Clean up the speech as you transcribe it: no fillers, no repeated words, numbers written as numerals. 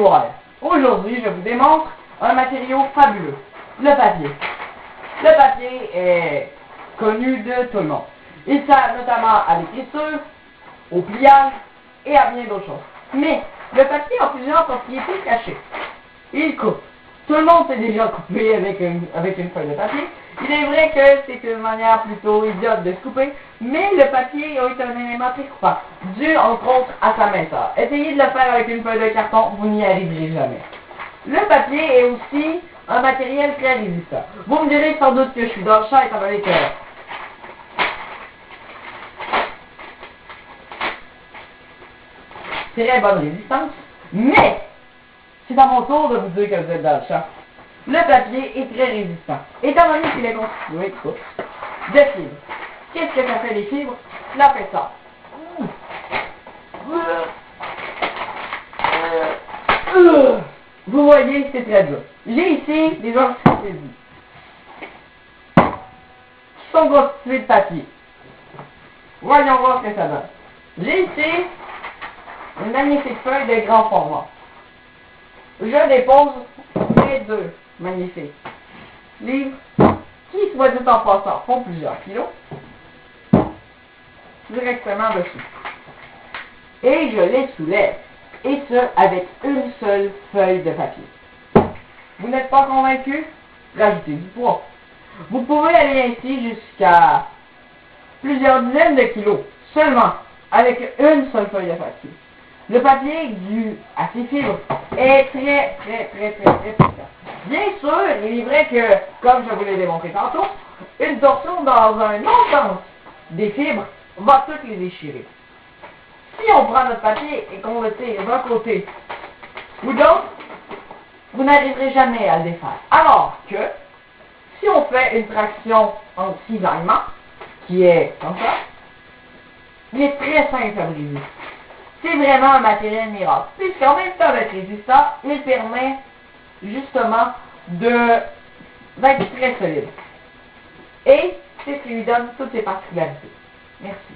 DIY. Aujourd'hui, je vous démontre un matériau fabuleux, le papier. Le papier est connu de tout le monde. Il sert notamment à l'écriture, au pliage et à bien d'autres choses. Mais le papier a plusieurs propriétés cachées. Il coupe. Tout le monde sait déjà couper avec une feuille de papier. Il est vrai que c'est une manière plutôt idiote de se couper, mais le papier est un élément très coupant, dû entre autres à sa minceur. Essayez de le faire avec une feuille de carton, vous n'y arriverez jamais. Le papier est aussi un matériel très résistant. Vous me direz sans doute que je suis dans le champ étant donné que très bonne résistance, mais c'est à mon tour de vous dire que vous êtes dans le champ. Le papier est très résistant, étant donné qu'il est constitué de fibres. Qu'est-ce que ça fait les fibres? Cela fait ça. Vous voyez, c'est très dur. J'ai ici des antispécies qui sont constitués de papier. Voyons voir ce que ça donne. J'ai ici une magnifique feuille de grand format. Je dépose mes deux magnifiques livres qui, soit dit en passant, font plusieurs kilos directement dessus. Et je les soulève. Et ce, avec une seule feuille de papier. Vous n'êtes pas convaincu? Rajoutez du poids. Vous pouvez aller ainsi jusqu'à plusieurs dizaines de kilos, seulement avec une seule feuille de papier. Le papier, dû à ses fibres, est très puissant. Bien sûr, il est vrai que, comme je vous l'ai démontré tantôt, une torsion dans un autre sens des fibres va toutes les déchirer. Si on prend notre papier et qu'on le tire d'un côté ou de l'autre, vous n'arriverez jamais à le défaire. Alors que, si on fait une traction en cisaillement, qui est comme ça, il est très simple à briser. C'est vraiment un matériel miracle. Puisqu'en même temps d'être résistant, il permet justement d'être très solide. Et c'est ce qui lui donne toutes ses particularités. Merci.